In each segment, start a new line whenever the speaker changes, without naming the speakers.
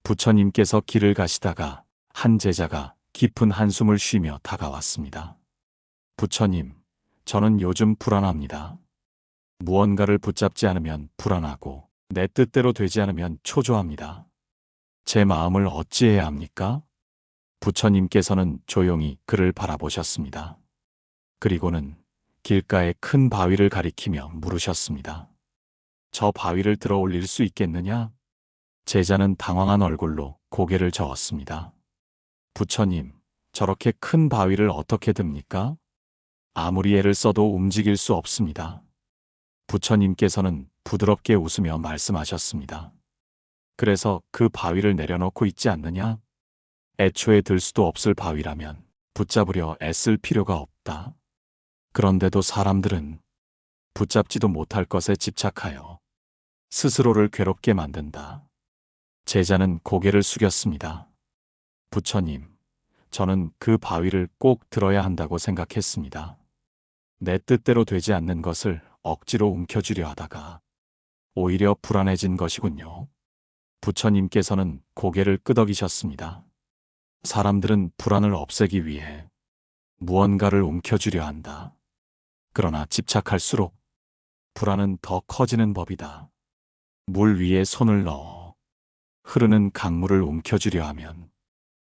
부처님께서 길을 가시다가 한 제자가 깊은 한숨을 쉬며 다가왔습니다. 부처님, 저는 요즘 불안합니다. 무언가를 붙잡지 않으면 불안하고 내 뜻대로 되지 않으면 초조합니다. 제 마음을 어찌해야 합니까? 부처님께서는 조용히 그를 바라보셨습니다. 그리고는 길가에 큰 바위를 가리키며 물으셨습니다. 저 바위를 들어 올릴 수 있겠느냐? 제자는 당황한 얼굴로 고개를 저었습니다. 부처님, 저렇게 큰 바위를 어떻게 듭니까? 아무리 애를 써도 움직일 수 없습니다. 부처님께서는 부드럽게 웃으며 말씀하셨습니다. 그래서 그 바위를 내려놓고 있지 않느냐? 애초에 들 수도 없을 바위라면 붙잡으려 애쓸 필요가 없다. 그런데도 사람들은 붙잡지도 못할 것에 집착하여 스스로를 괴롭게 만든다. 제자는 고개를 숙였습니다. 부처님, 저는 그 바위를 꼭 들어야 한다고 생각했습니다. 내 뜻대로 되지 않는 것을 억지로 움켜쥐려 하다가 오히려 불안해진 것이군요. 부처님께서는 고개를 끄덕이셨습니다. 사람들은 불안을 없애기 위해 무언가를 움켜쥐려 한다. 그러나 집착할수록 불안은 더 커지는 법이다. 물 위에 손을 넣어 흐르는 강물을 움켜쥐려 하면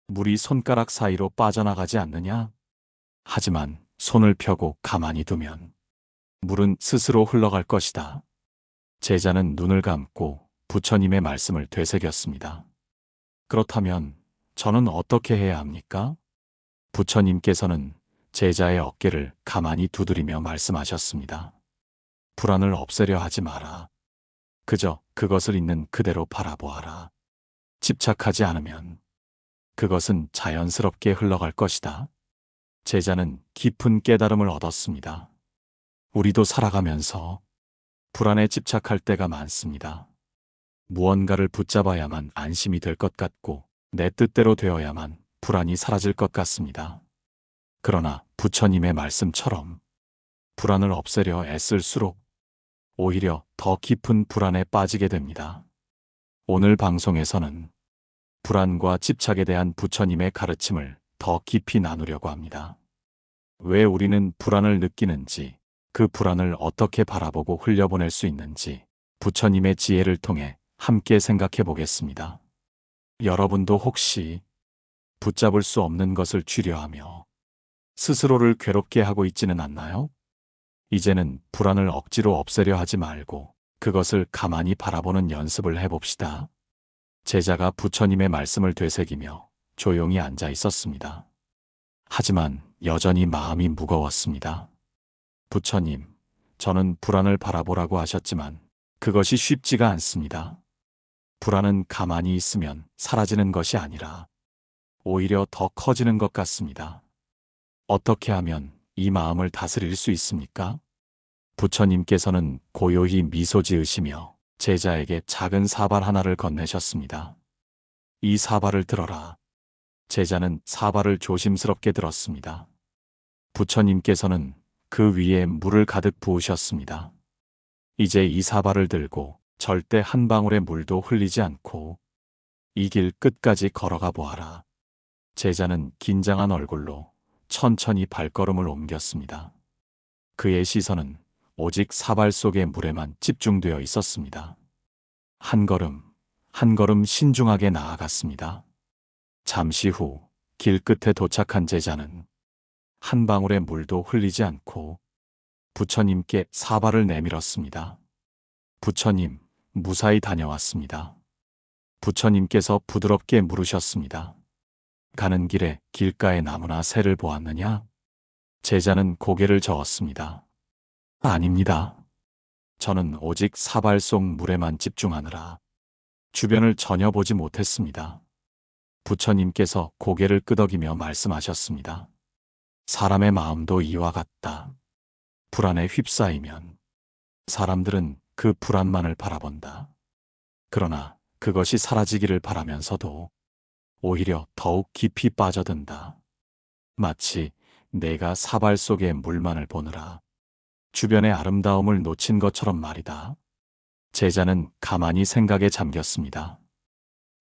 물이 손가락 사이로 빠져나가지 않느냐? 하지만 손을 펴고 가만히 두면 물은 스스로 흘러갈 것이다. 제자는 눈을 감고 부처님의 말씀을 되새겼습니다. 그렇다면 저는 어떻게 해야 합니까? 부처님께서는 제자의 어깨를 가만히 두드리며 말씀하셨습니다. 불안을 없애려 하지 마라. 그저 그것을 있는 그대로 바라보아라. 집착하지 않으면 그것은 자연스럽게 흘러갈 것이다. 제자는 깊은 깨달음을 얻었습니다. 우리도 살아가면서 불안에 집착할 때가 많습니다. 무언가를 붙잡아야만 안심이 될 것 같고 내 뜻대로 되어야만 불안이 사라질 것 같습니다. 그러나 부처님의 말씀처럼 불안을 없애려 애쓸수록 오히려 더 깊은 불안에 빠지게 됩니다. 오늘 방송에서는 불안과 집착에 대한 부처님의 가르침을 더 깊이 나누려고 합니다. 왜 우리는 불안을 느끼는지, 그 불안을 어떻게 바라보고 흘려보낼 수 있는지 부처님의 지혜를 통해 함께 생각해 보겠습니다. 여러분도 혹시 붙잡을 수 없는 것을 쥐려하며 스스로를 괴롭게 하고 있지는 않나요? 이제는 불안을 억지로 없애려 하지 말고 그것을 가만히 바라보는 연습을 해봅시다. 제자가 부처님의 말씀을 되새기며 조용히 앉아 있었습니다. 하지만 여전히 마음이 무거웠습니다. 부처님, 저는 불안을 바라보라고 하셨지만 그것이 쉽지가 않습니다. 불안은 가만히 있으면 사라지는 것이 아니라 오히려 더 커지는 것 같습니다. 어떻게 하면 이 마음을 다스릴 수 있습니까? 부처님께서는 고요히 미소 지으시며 제자에게 작은 사발 하나를 건네셨습니다. 이 사발을 들어라. 제자는 사발을 조심스럽게 들었습니다. 부처님께서는 그 위에 물을 가득 부으셨습니다. 이제 이 사발을 들고 절대 한 방울의 물도 흘리지 않고 이 길 끝까지 걸어가 보아라. 제자는 긴장한 얼굴로 천천히 발걸음을 옮겼습니다. 그의 시선은 오직 사발 속의 물에만 집중되어 있었습니다. 한 걸음, 한 걸음 신중하게 나아갔습니다. 잠시 후 길 끝에 도착한 제자는 한 방울의 물도 흘리지 않고 부처님께 사발을 내밀었습니다. 부처님, 무사히 다녀왔습니다. 부처님께서 부드럽게 물으셨습니다. 가는 길에 길가의 나무나 새를 보았느냐? 제자는 고개를 저었습니다. 아닙니다. 저는 오직 사발 속 물에만 집중하느라 주변을 전혀 보지 못했습니다. 부처님께서 고개를 끄덕이며 말씀하셨습니다. 사람의 마음도 이와 같다. 불안에 휩싸이면 사람들은 그 불안만을 바라본다. 그러나 그것이 사라지기를 바라면서도 오히려 더욱 깊이 빠져든다. 마치 내가 사발 속의 물만을 보느라 주변의 아름다움을 놓친 것처럼 말이다. 제자는 가만히 생각에 잠겼습니다.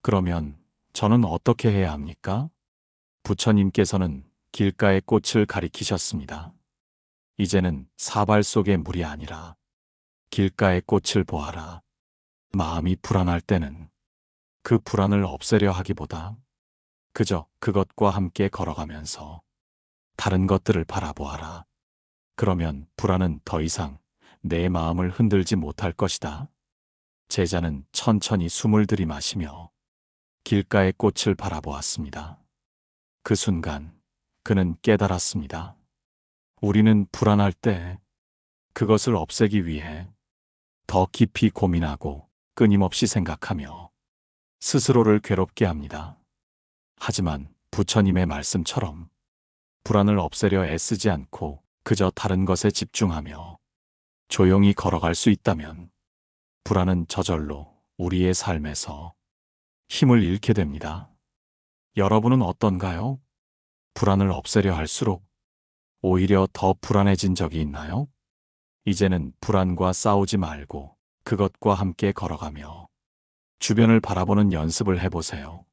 그러면 저는 어떻게 해야 합니까? 부처님께서는 길가의 꽃을 가리키셨습니다. 이제는 사발 속의 물이 아니라 길가의 꽃을 보아라. 마음이 불안할 때는 그 불안을 없애려 하기보다 그저 그것과 함께 걸어가면서 다른 것들을 바라보아라. 그러면 불안은 더 이상 내 마음을 흔들지 못할 것이다. 제자는 천천히 숨을 들이마시며 길가의 꽃을 바라보았습니다. 그 순간 그는 깨달았습니다. 우리는 불안할 때 그것을 없애기 위해 더 깊이 고민하고 끊임없이 생각하며 스스로를 괴롭게 합니다. 하지만 부처님의 말씀처럼 불안을 없애려 애쓰지 않고 그저 다른 것에 집중하며 조용히 걸어갈 수 있다면 불안은 저절로 우리의 삶에서 힘을 잃게 됩니다. 여러분은 어떤가요? 불안을 없애려 할수록 오히려 더 불안해진 적이 있나요? 이제는 불안과 싸우지 말고 그것과 함께 걸어가며 주변을 바라보는 연습을 해보세요.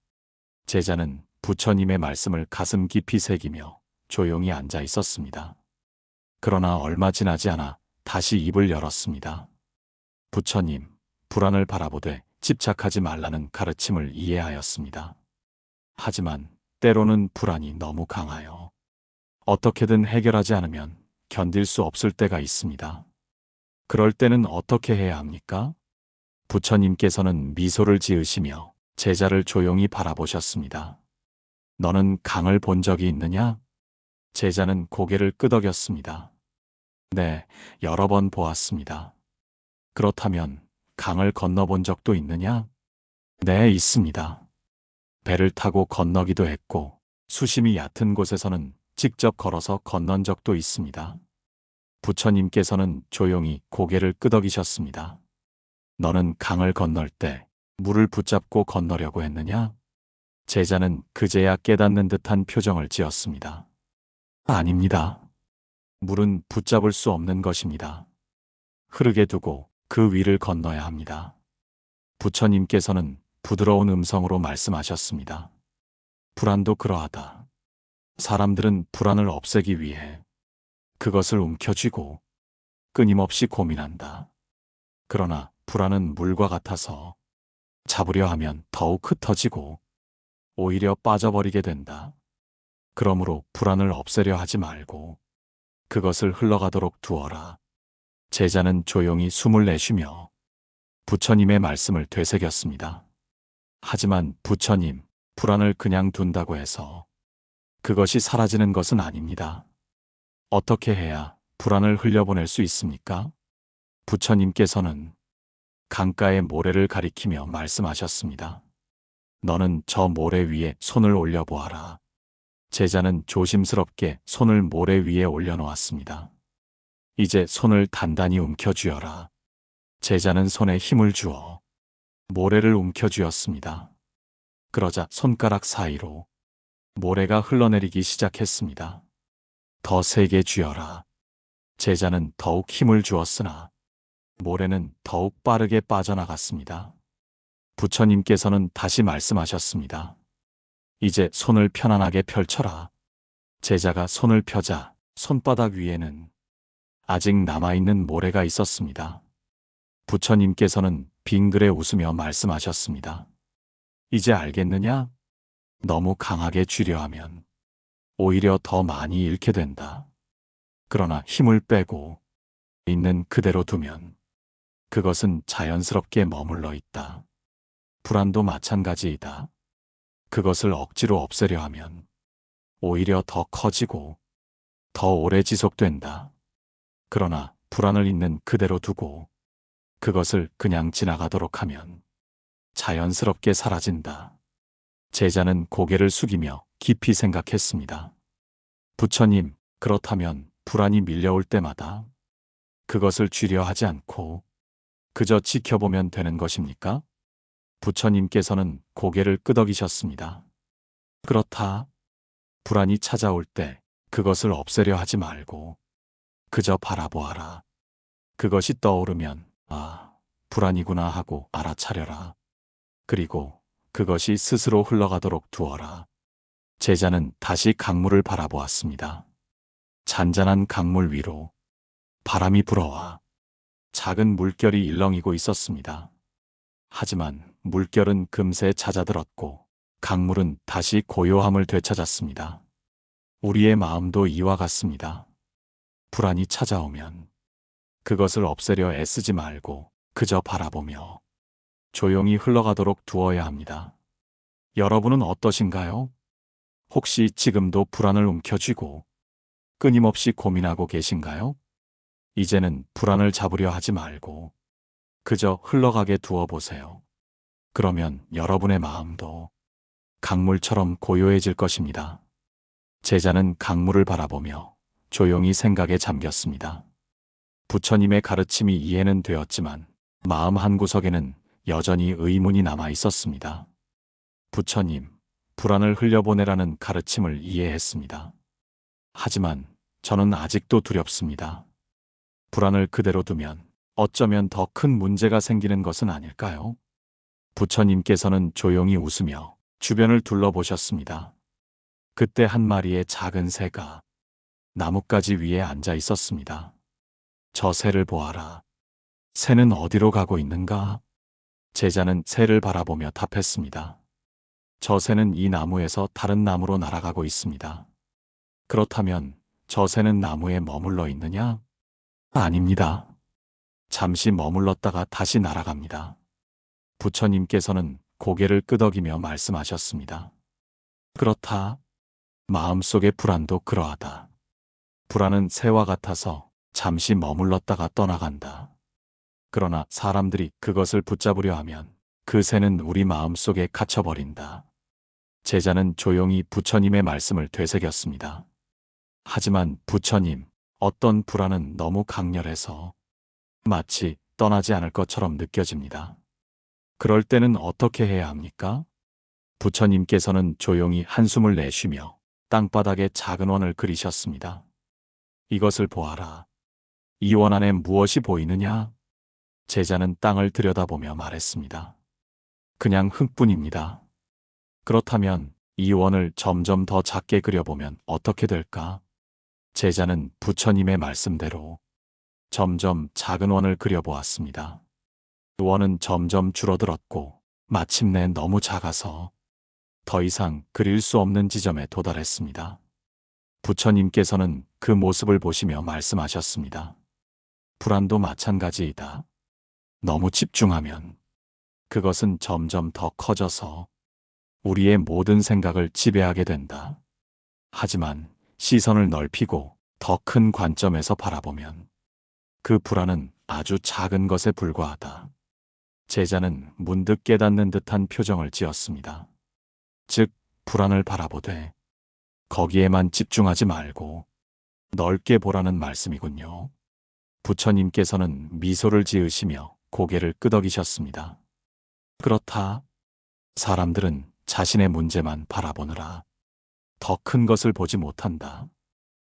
제자는 부처님의 말씀을 가슴 깊이 새기며 조용히 앉아 있었습니다. 그러나 얼마 지나지 않아 다시 입을 열었습니다. 부처님, 불안을 바라보되 집착하지 말라는 가르침을 이해하였습니다. 하지만 때로는 불안이 너무 강하여 어떻게든 해결하지 않으면 견딜 수 없을 때가 있습니다. 그럴 때는 어떻게 해야 합니까? 부처님께서는 미소를 지으시며 제자를 조용히 바라보셨습니다. 너는 강을 본 적이 있느냐? 제자는 고개를 끄덕였습니다. 네, 여러 번 보았습니다. 그렇다면 강을 건너본 적도 있느냐? 네, 있습니다. 배를 타고 건너기도 했고 수심이 얕은 곳에서는 직접 걸어서 건넌 적도 있습니다. 부처님께서는 조용히 고개를 끄덕이셨습니다. 너는 강을 건널 때 물을 붙잡고 건너려고 했느냐? 제자는 그제야 깨닫는 듯한 표정을 지었습니다. 아닙니다. 물은 붙잡을 수 없는 것입니다. 흐르게 두고 그 위를 건너야 합니다. 부처님께서는 부드러운 음성으로 말씀하셨습니다. 불안도 그러하다. 사람들은 불안을 없애기 위해 그것을 움켜쥐고 끊임없이 고민한다. 그러나 불안은 물과 같아서 잡으려 하면 더욱 흩어지고 오히려 빠져버리게 된다. 그러므로 불안을 없애려 하지 말고 그것을 흘러가도록 두어라. 제자는 조용히 숨을 내쉬며 부처님의 말씀을 되새겼습니다. 하지만 부처님, 불안을 그냥 둔다고 해서 그것이 사라지는 것은 아닙니다. 어떻게 해야 불안을 흘려보낼 수 있습니까? 부처님께서는 강가의 모래를 가리키며 말씀하셨습니다. 너는 저 모래 위에 손을 올려보아라. 제자는 조심스럽게 손을 모래 위에 올려놓았습니다. 이제 손을 단단히 움켜쥐어라. 제자는 손에 힘을 주어 모래를 움켜쥐었습니다. 그러자 손가락 사이로 모래가 흘러내리기 시작했습니다. 더 세게 쥐어라. 제자는 더욱 힘을 주었으나 모래는 더욱 빠르게 빠져나갔습니다. 부처님께서는 다시 말씀하셨습니다. 이제 손을 편안하게 펼쳐라. 제자가 손을 펴자 손바닥 위에는 아직 남아있는 모래가 있었습니다. 부처님께서는 빙그레 웃으며 말씀하셨습니다. 이제 알겠느냐? 너무 강하게 쥐려 하면 오히려 더 많이 잃게 된다. 그러나 힘을 빼고 있는 그대로 두면 그것은 자연스럽게 머물러 있다. 불안도 마찬가지이다. 그것을 억지로 없애려 하면 오히려 더 커지고 더 오래 지속된다. 그러나 불안을 있는 그대로 두고 그것을 그냥 지나가도록 하면 자연스럽게 사라진다. 제자는 고개를 숙이며 깊이 생각했습니다. 부처님, 그렇다면 불안이 밀려올 때마다 그것을 쥐려 하지 않고 그저 지켜보면 되는 것입니까? 부처님께서는 고개를 끄덕이셨습니다. 그렇다. 불안이 찾아올 때 그것을 없애려 하지 말고 그저 바라보아라. 그것이 떠오르면 아, 불안이구나 하고 알아차려라. 그리고 그것이 스스로 흘러가도록 두어라. 제자는 다시 강물을 바라보았습니다. 잔잔한 강물 위로 바람이 불어와 작은 물결이 일렁이고 있었습니다. 하지만 물결은 금세 잦아들었고 강물은 다시 고요함을 되찾았습니다. 우리의 마음도 이와 같습니다. 불안이 찾아오면 그것을 없애려 애쓰지 말고 그저 바라보며 조용히 흘러가도록 두어야 합니다. 여러분은 어떠신가요? 혹시 지금도 불안을 움켜쥐고 끊임없이 고민하고 계신가요? 이제는 불안을 잡으려 하지 말고 그저 흘러가게 두어 보세요. 그러면 여러분의 마음도 강물처럼 고요해질 것입니다. 제자는 강물을 바라보며 조용히 생각에 잠겼습니다. 부처님의 가르침이 이해는 되었지만 마음 한구석에는 여전히 의문이 남아 있었습니다. 부처님, 불안을 흘려보내라는 가르침을 이해했습니다. 하지만 저는 아직도 두렵습니다. 불안을 그대로 두면 어쩌면 더 큰 문제가 생기는 것은 아닐까요? 부처님께서는 조용히 웃으며 주변을 둘러보셨습니다. 그때 한 마리의 작은 새가 나뭇가지 위에 앉아 있었습니다. 저 새를 보아라. 새는 어디로 가고 있는가? 제자는 새를 바라보며 답했습니다. 저 새는 이 나무에서 다른 나무로 날아가고 있습니다. 그렇다면 저 새는 나무에 머물러 있느냐? 아닙니다. 잠시 머물렀다가 다시 날아갑니다. 부처님께서는 고개를 끄덕이며 말씀하셨습니다. 그렇다. 마음속의 불안도 그러하다. 불안은 새와 같아서 잠시 머물렀다가 떠나간다. 그러나 사람들이 그것을 붙잡으려 하면 그 새는 우리 마음속에 갇혀버린다. 제자는 조용히 부처님의 말씀을 되새겼습니다. 하지만 부처님, 어떤 불안은 너무 강렬해서 마치 떠나지 않을 것처럼 느껴집니다. 그럴 때는 어떻게 해야 합니까? 부처님께서는 조용히 한숨을 내쉬며 땅바닥에 작은 원을 그리셨습니다. 이것을 보아라. 이 원 안에 무엇이 보이느냐? 제자는 땅을 들여다보며 말했습니다. 그냥 흙뿐입니다. 그렇다면 이 원을 점점 더 작게 그려보면 어떻게 될까? 제자는 부처님의 말씀대로 점점 작은 원을 그려보았습니다. 원은 점점 줄어들었고 마침내 너무 작아서 더 이상 그릴 수 없는 지점에 도달했습니다. 부처님께서는 그 모습을 보시며 말씀하셨습니다. 불안도 마찬가지이다. 너무 집중하면 그것은 점점 더 커져서 우리의 모든 생각을 지배하게 된다. 하지만 시선을 넓히고 더 큰 관점에서 바라보면 그 불안은 아주 작은 것에 불과하다. 제자는 문득 깨닫는 듯한 표정을 지었습니다. 즉, 불안을 바라보되 거기에만 집중하지 말고 넓게 보라는 말씀이군요. 부처님께서는 미소를 지으시며 고개를 끄덕이셨습니다. 그렇다. 사람들은 자신의 문제만 바라보느라 더 큰 것을 보지 못한다.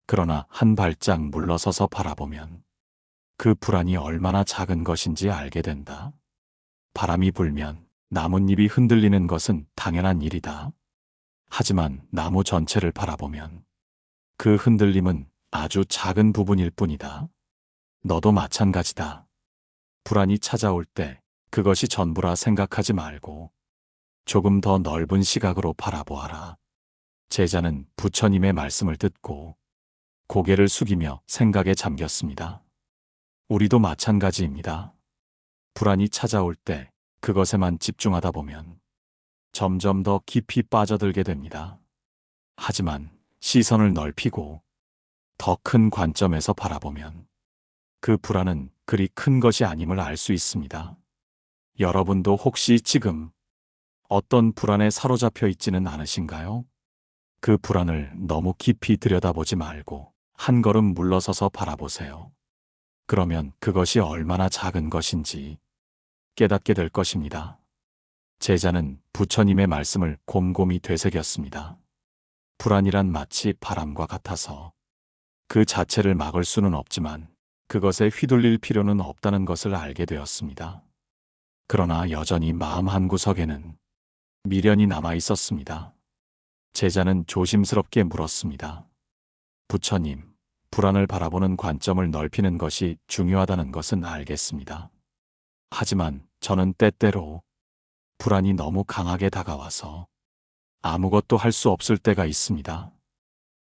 그러나 한 발짝 물러서서 바라보면 그 불안이 얼마나 작은 것인지 알게 된다. 바람이 불면 나뭇잎이 흔들리는 것은 당연한 일이다. 하지만 나무 전체를 바라보면 그 흔들림은 아주 작은 부분일 뿐이다. 너도 마찬가지다. 불안이 찾아올 때 그것이 전부라 생각하지 말고 조금 더 넓은 시각으로 바라보아라. 제자는 부처님의 말씀을 듣고 고개를 숙이며 생각에 잠겼습니다. 우리도 마찬가지입니다. 불안이 찾아올 때 그것에만 집중하다 보면 점점 더 깊이 빠져들게 됩니다. 하지만 시선을 넓히고 더 큰 관점에서 바라보면 그 불안은 그리 큰 것이 아님을 알 수 있습니다. 여러분도 혹시 지금 어떤 불안에 사로잡혀 있지는 않으신가요? 그 불안을 너무 깊이 들여다보지 말고 한 걸음 물러서서 바라보세요. 그러면 그것이 얼마나 작은 것인지 깨닫게 될 것입니다. 제자는 부처님의 말씀을 곰곰이 되새겼습니다. 불안이란 마치 바람과 같아서 그 자체를 막을 수는 없지만 그것에 휘둘릴 필요는 없다는 것을 알게 되었습니다. 그러나 여전히 마음 한구석에는 미련이 남아 있었습니다. 제자는 조심스럽게 물었습니다. 부처님, 불안을 바라보는 관점을 넓히는 것이 중요하다는 것은 알겠습니다. 하지만 저는 때때로 불안이 너무 강하게 다가와서 아무것도 할 수 없을 때가 있습니다.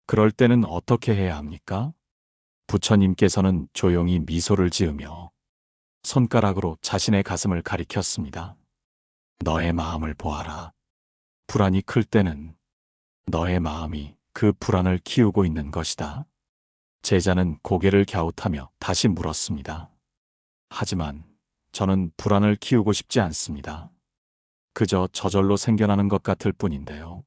그럴 때는 어떻게 해야 합니까? 부처님께서는 조용히 미소를 지으며 손가락으로 자신의 가슴을 가리켰습니다. 너의 마음을 보아라. 불안이 클 때는 너의 마음이 그 불안을 키우고 있는 것이다. 제자는 고개를 갸웃하며 다시 물었습니다. 하지만 저는 불안을 키우고 싶지 않습니다. 그저 저절로 생겨나는 것 같을 뿐인데요.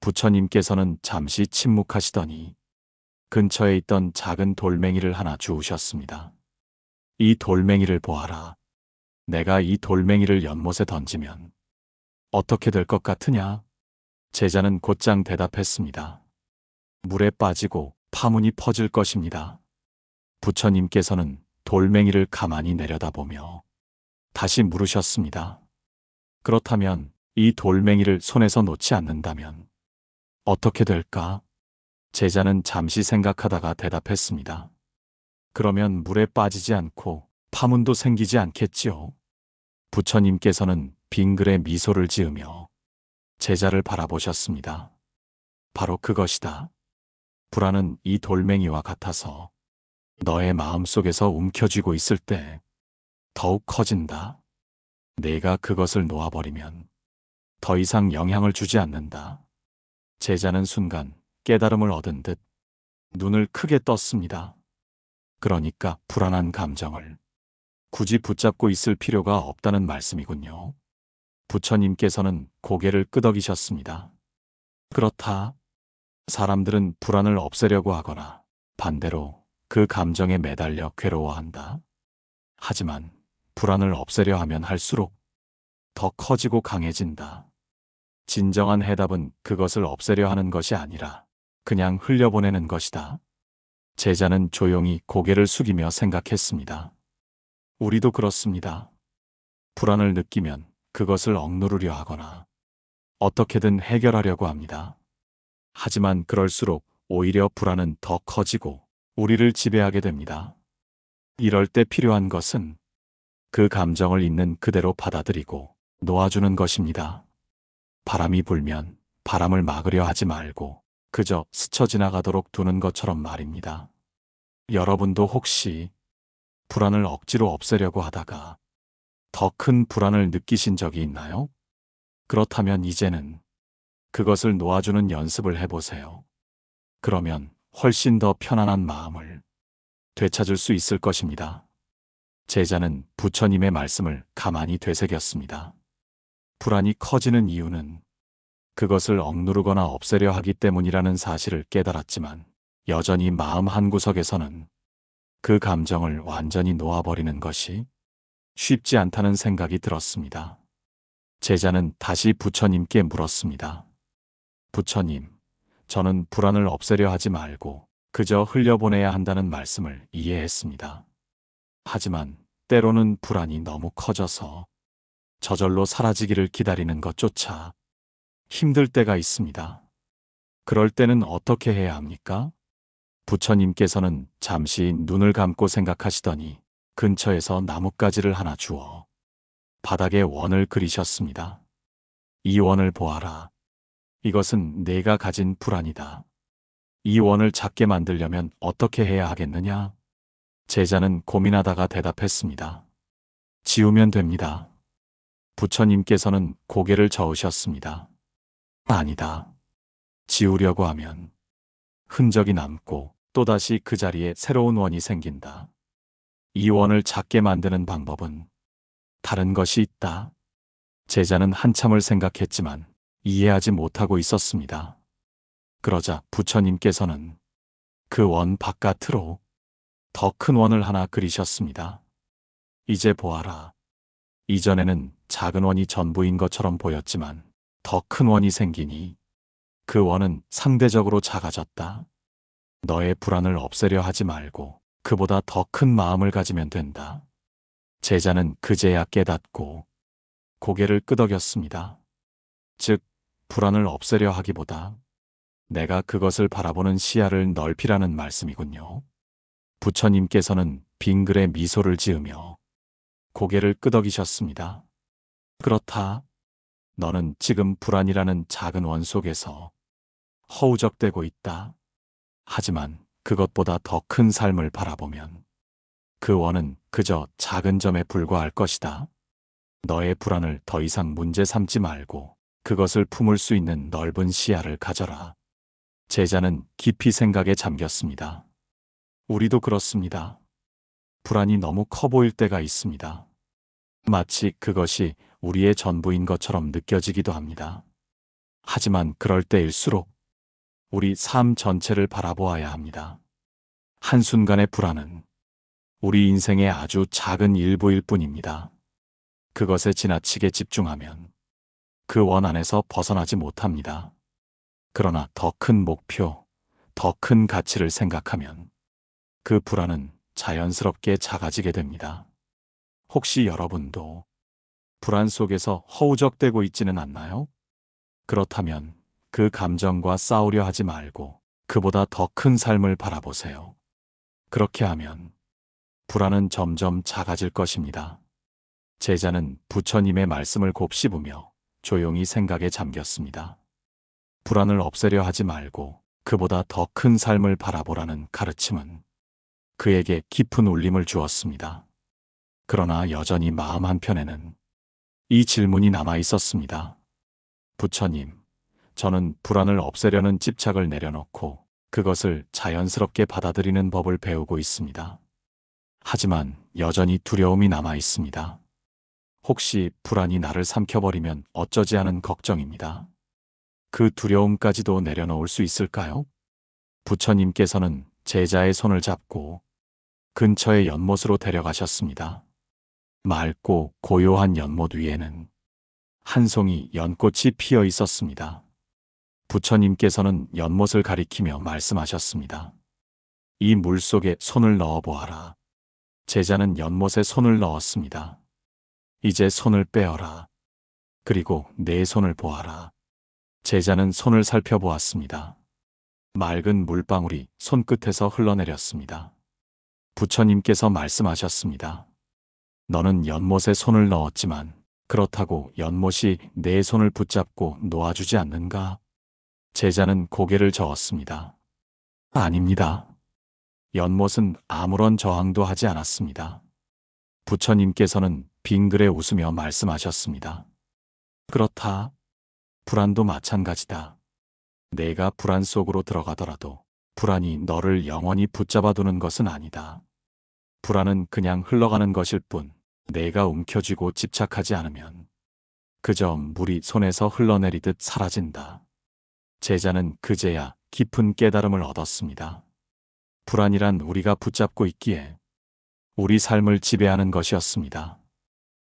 부처님께서는 잠시 침묵하시더니 근처에 있던 작은 돌멩이를 하나 주우셨습니다. 이 돌멩이를 보아라. 내가 이 돌멩이를 연못에 던지면 어떻게 될 것 같으냐? 제자는 곧장 대답했습니다. 물에 빠지고 파문이 퍼질 것입니다. 부처님께서는 돌멩이를 가만히 내려다보며 다시 물으셨습니다. 그렇다면 이 돌멩이를 손에서 놓지 않는다면 어떻게 될까? 제자는 잠시 생각하다가 대답했습니다. 그러면 물에 빠지지 않고 파문도 생기지 않겠지요. 부처님께서는 빙글에 미소를 지으며 제자를 바라보셨습니다. 바로 그것이다. 불안은 이 돌멩이와 같아서 너의 마음속에서 움켜쥐고 있을 때 더욱 커진다. 내가 그것을 놓아버리면 더 이상 영향을 주지 않는다. 제자는 순간 깨달음을 얻은 듯 눈을 크게 떴습니다. 그러니까 불안한 감정을 굳이 붙잡고 있을 필요가 없다는 말씀이군요. 부처님께서는 고개를 끄덕이셨습니다. 그렇다. 사람들은 불안을 없애려고 하거나 반대로 그 감정에 매달려 괴로워한다. 하지만 불안을 없애려 하면 할수록 더 커지고 강해진다. 진정한 해답은 그것을 없애려 하는 것이 아니라 그냥 흘려보내는 것이다. 제자는 조용히 고개를 숙이며 생각했습니다. 우리도 그렇습니다. 불안을 느끼면 그것을 억누르려 하거나 어떻게든 해결하려고 합니다. 하지만 그럴수록 오히려 불안은 더 커지고 우리를 지배하게 됩니다. 이럴 때 필요한 것은 그 감정을 있는 그대로 받아들이고 놓아주는 것입니다. 바람이 불면 바람을 막으려 하지 말고 그저 스쳐 지나가도록 두는 것처럼 말입니다. 여러분도 혹시 불안을 억지로 없애려고 하다가 더 큰 불안을 느끼신 적이 있나요? 그렇다면 이제는 그것을 놓아주는 연습을 해보세요. 그러면 훨씬 더 편안한 마음을 되찾을 수 있을 것입니다. 제자는 부처님의 말씀을 가만히 되새겼습니다. 불안이 커지는 이유는 그것을 억누르거나 없애려 하기 때문이라는 사실을 깨달았지만 여전히 마음 한구석에서는 그 감정을 완전히 놓아버리는 것이 쉽지 않다는 생각이 들었습니다. 제자는 다시 부처님께 물었습니다. 부처님, 저는 불안을 없애려 하지 말고 그저 흘려보내야 한다는 말씀을 이해했습니다. 하지만 때로는 불안이 너무 커져서 저절로 사라지기를 기다리는 것조차 힘들 때가 있습니다. 그럴 때는 어떻게 해야 합니까? 부처님께서는 잠시 눈을 감고 생각하시더니 근처에서 나뭇가지를 하나 주어 바닥에 원을 그리셨습니다. 이 원을 보아라. 이것은 내가 가진 불안이다. 이 원을 작게 만들려면 어떻게 해야 하겠느냐? 제자는 고민하다가 대답했습니다. 지우면 됩니다. 부처님께서는 고개를 저으셨습니다. 아니다. 지우려고 하면 흔적이 남고 또다시 그 자리에 새로운 원이 생긴다. 이 원을 작게 만드는 방법은 다른 것이 있다. 제자는 한참을 생각했지만 이해하지 못하고 있었습니다. 그러자 부처님께서는 그 원 바깥으로 더 큰 원을 하나 그리셨습니다. 이제 보아라. 이전에는 작은 원이 전부인 것처럼 보였지만 더 큰 원이 생기니 그 원은 상대적으로 작아졌다. 너의 불안을 없애려 하지 말고 그보다 더 큰 마음을 가지면 된다. 제자는 그제야 깨닫고 고개를 끄덕였습니다. 즉, 불안을 없애려 하기보다 내가 그것을 바라보는 시야를 넓히라는 말씀이군요. 부처님께서는 빙글에 미소를 지으며 고개를 끄덕이셨습니다. 그렇다. 너는 지금 불안이라는 작은 원 속에서 허우적대고 있다. 하지만 그것보다 더 큰 삶을 바라보면 그 원은 그저 작은 점에 불과할 것이다. 너의 불안을 더 이상 문제 삼지 말고 그것을 품을 수 있는 넓은 시야를 가져라. 제자는 깊이 생각에 잠겼습니다. 우리도 그렇습니다. 불안이 너무 커 보일 때가 있습니다. 마치 그것이 우리의 전부인 것처럼 느껴지기도 합니다. 하지만 그럴 때일수록 우리 삶 전체를 바라보아야 합니다. 한순간의 불안은 우리 인생의 아주 작은 일부일 뿐입니다. 그것에 지나치게 집중하면 그 원 안에서 벗어나지 못합니다. 그러나 더 큰 목표, 더 큰 가치를 생각하면 그 불안은 자연스럽게 작아지게 됩니다. 혹시 여러분도 불안 속에서 허우적대고 있지는 않나요? 그렇다면 그 감정과 싸우려 하지 말고 그보다 더 큰 삶을 바라보세요. 그렇게 하면 불안은 점점 작아질 것입니다. 제자는 부처님의 말씀을 곱씹으며 조용히 생각에 잠겼습니다. 불안을 없애려 하지 말고 그보다 더 큰 삶을 바라보라는 가르침은 그에게 깊은 울림을 주었습니다. 그러나 여전히 마음 한편에는 이 질문이 남아 있었습니다. 부처님, 저는 불안을 없애려는 집착을 내려놓고 그것을 자연스럽게 받아들이는 법을 배우고 있습니다. 하지만 여전히 두려움이 남아 있습니다. 혹시 불안이 나를 삼켜버리면 어쩌지 하는 걱정입니다. 그 두려움까지도 내려놓을 수 있을까요? 부처님께서는 제자의 손을 잡고 근처의 연못으로 데려가셨습니다. 맑고 고요한 연못 위에는 한 송이 연꽃이 피어 있었습니다. 부처님께서는 연못을 가리키며 말씀하셨습니다. 이 물 속에 손을 넣어 보아라. 제자는 연못에 손을 넣었습니다. 이제 손을 빼어라. 그리고 내 손을 보아라. 제자는 손을 살펴보았습니다. 맑은 물방울이 손끝에서 흘러내렸습니다. 부처님께서 말씀하셨습니다. 너는 연못에 손을 넣었지만 그렇다고 연못이 내 손을 붙잡고 놓아주지 않는가? 제자는 고개를 저었습니다. 아닙니다. 연못은 아무런 저항도 하지 않았습니다. 부처님께서는 빙그레 웃으며 말씀하셨습니다. 그렇다. 불안도 마찬가지다. 내가 불안 속으로 들어가더라도 불안이 너를 영원히 붙잡아 두는 것은 아니다. 불안은 그냥 흘러가는 것일 뿐 내가 움켜쥐고 집착하지 않으면 그저 물이 손에서 흘러내리듯 사라진다. 제자는 그제야 깊은 깨달음을 얻었습니다. 불안이란 우리가 붙잡고 있기에 우리 삶을 지배하는 것이었습니다.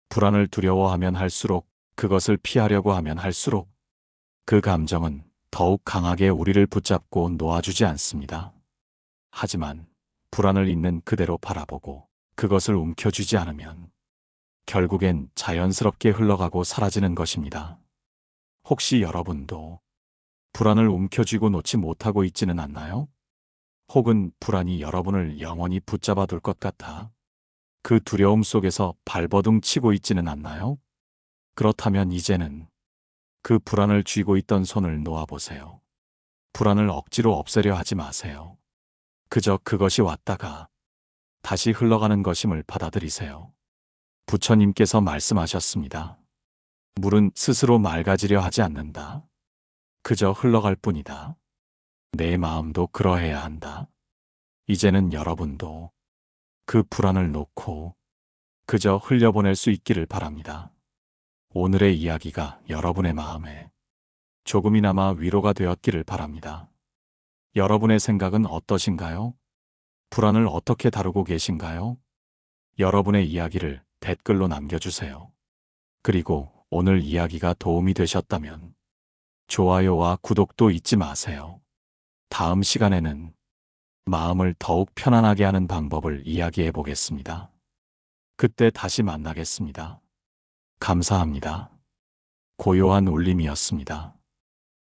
불안을 두려워하면 할수록, 그것을 피하려고 하면 할수록 그 감정은 더욱 강하게 우리를 붙잡고 놓아주지 않습니다. 하지만 불안을 있는 그대로 바라보고 그것을 움켜쥐지 않으면 결국엔 자연스럽게 흘러가고 사라지는 것입니다. 혹시 여러분도 불안을 움켜쥐고 놓지 못하고 있지는 않나요? 혹은 불안이 여러분을 영원히 붙잡아 둘 것 같아 그 두려움 속에서 발버둥 치고 있지는 않나요? 그렇다면 이제는 그 불안을 쥐고 있던 손을 놓아보세요. 불안을 억지로 없애려 하지 마세요. 그저 그것이 왔다가 다시 흘러가는 것임을 받아들이세요. 부처님께서 말씀하셨습니다. 물은 스스로 맑아지려 하지 않는다. 그저 흘러갈 뿐이다. 내 마음도 그러해야 한다. 이제는 여러분도 그 불안을 놓고 그저 흘려보낼 수 있기를 바랍니다. 오늘의 이야기가 여러분의 마음에 조금이나마 위로가 되었기를 바랍니다. 여러분의 생각은 어떠신가요? 불안을 어떻게 다루고 계신가요? 여러분의 이야기를 댓글로 남겨주세요. 그리고 오늘 이야기가 도움이 되셨다면 좋아요와 구독도 잊지 마세요. 다음 시간에는 마음을 더욱 편안하게 하는 방법을 이야기해 보겠습니다. 그때 다시 만나겠습니다. 감사합니다. 고요한 울림이었습니다.